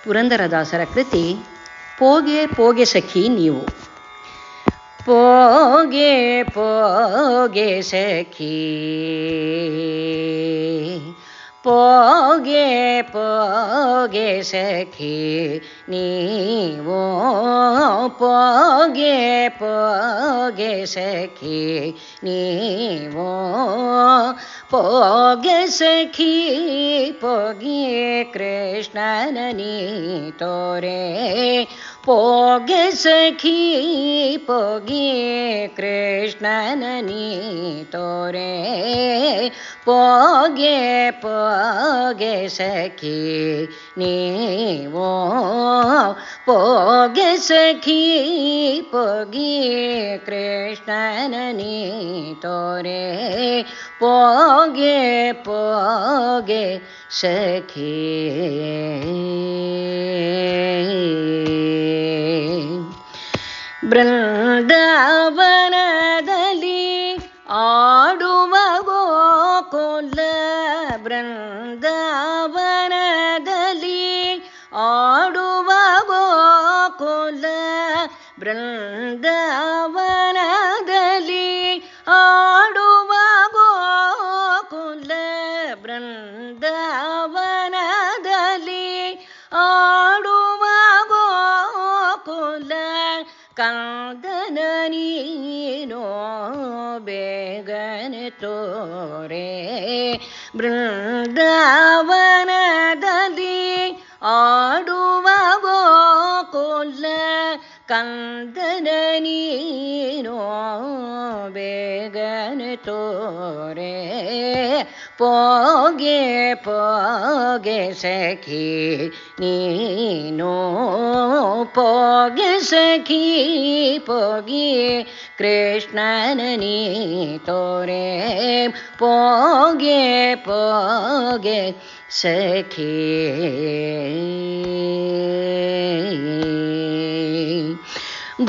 ಪುರಂದರದಾಸರ ಕೃತಿ ಪೋಗೆ ಪೋಗೆ ಸಖಿ ನೀವು. ಪೋಗೆ ಪೋಗೆ ಸಖಿ, ಪೋಗೆ ಪೋಗೆ ಸಖಿ ನೀವು, ಪೋಗೆ ಪೋಗೆ ಸಖಿ ನೀವು, ಪೋಗೆ ಸಖಿ ಪೋಗೆ ಕೃಷ್ಣನ ನೀ ತೋರೆ, ಪೋಗೆ ಸಖಿ ಪೋಗೆ ಕೃಷ್ಣನ ನೀ ತೋರೆ, ಪೋಗೆ ಪೋಗೆ ಸಖಿ ನೀವು, ಪೋಗೆ ಸಖಿ ಪೋಗೆ ಕೃಷ್ಣನ ನೀ ತೋರೆ, ಪೋಗೆ ಪೋಗೆ ಸಖಿ. ಬೃಂದಾವನದಲ್ಲಿ ಆಡುವ ಗೋಕುಲ, ಬೃಂದಾವನದಲ್ಲಿ ಆಡುವ ಗೋಕುಲ, ಬೃಂದಾವನದಲ್ಲಿ ಆಡುವ ಗೋಕುಲ, ಬೃಂದಾವನದಲ್ಲಿ ಆಡುವ ಗೋಕುಲ, ಕಂದನ ನೀನು ಬೇಗನೆ ತೋರೆ, ಬೃಂದಾವನದಲ್ಲಿ ಆಡುವ ಗೋಕುಲ, ಕಂದನ ನೀನು ಬೇಗನೆ ತೋರೆ, ಪೋಗೆ ಪೋಗೆ ಸಖಿ ನೀನು, ಪೋಗೆ ಸಖಿ ಪೋಗೆ ಕೃಷ್ಣನ ನೀ ತೋರೆ, ಪೋಗೆ ಪೋಗೆ ಸಖಿ.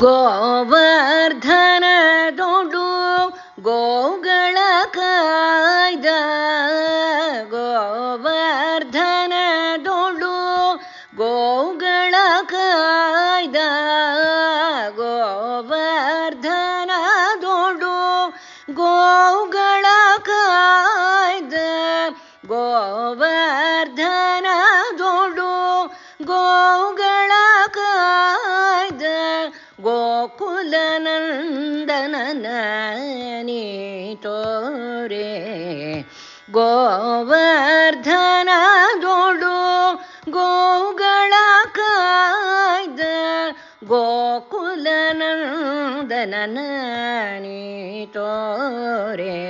ಗೋವರ್ಧನ ದೊಡು ಗೋಗಳ ಕಾಯ್ದ, ಗೋವರ್ಧನ ದೊಡು ಗೋಗಳ ಕಾಯ್ದ, ಗೋವರ್ಧನ ದೊಡು ಗೋಗಳ ಕಾಯ್ದ, ಗೋವರ್ಧನ ದೊಡು ಗೋಗಳ ಕಾಯ್ದ, ಗೋಕುಲ ನಂದನನ ನೀ ತೋರೆ, ಗೋವರ್ಧನ ದೊಡು ಗೋಗಳ ಕಾಯ್ದ, ಗೋಕುಲ ನಂದನನ ನೀ ತೋರೆ,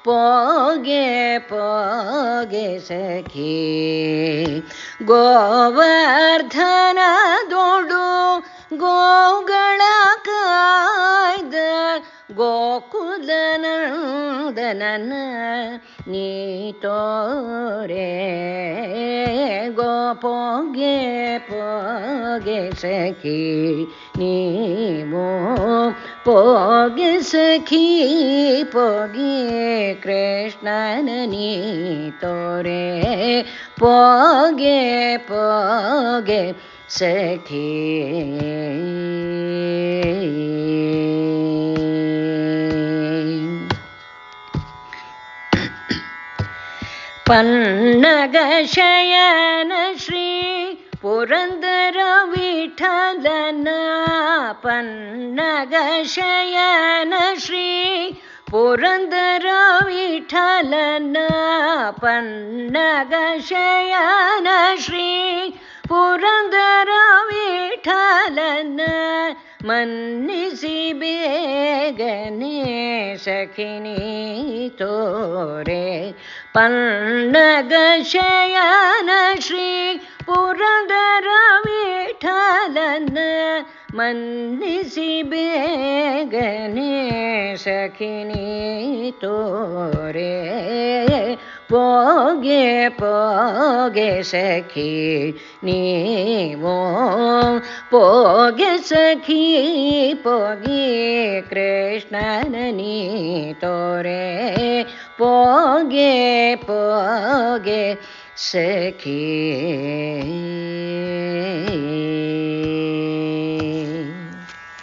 ಪೋಗೆ ಪೋಗೆ ಸಖಿ. ಗೋವರ್ಧನ ದೊಡು ಗೋಗಳ ಕಾಯ್ದ, ಗೋಕುಲ ನಂದನನ ನೀ ತೋರೆ, ಪೋಗೆ ಪೋಗೆ ಸಖಿ ನೀವು, ಪೋಗೆ ಸಖಿ ಪೋಗೆ ಕೃಷ್ಣನ ನೀ ತೋರೆ, ಪೋಗೆ ಪೋಗೆ ಸಖಿ. ಪನ್ನಗ ಶಯನ ಶ್ರೀ ಪುರಂದರ ವಿಠಲನ, ಪನ್ನಗ ಶಯನ ಶ್ರೀ ಪುರಂದರ ವಿಠಲನ, ಪನ್ನಗ ಶಯನ ಶ್ರೀ ಪುರಂದರ ವಿಠಲನ, ಮನ್ನಿಸಿ ಬೇಗನೆ ಸಖಿನಿ ತೋರೆ, ಪನ್ನಗ ಶಯನ ಶ್ರೀ ಪುರಂದರ ವಿಠಲನ, ಮನ್ನಿಸಿ ಬೇಗನೆ ಸಖಿನಿ ತೋರೆ, ಪೋಗೆ ಪೋಗೆ ಸಖಿ ನೀವು, ಪೋಗೆ ಸಖಿ ಪೋಗೆ ಕೃಷ್ಣನ ನೀ ತೋರೆ, ಪೋಗೆ ಪೋಗೆ ಸಖಿ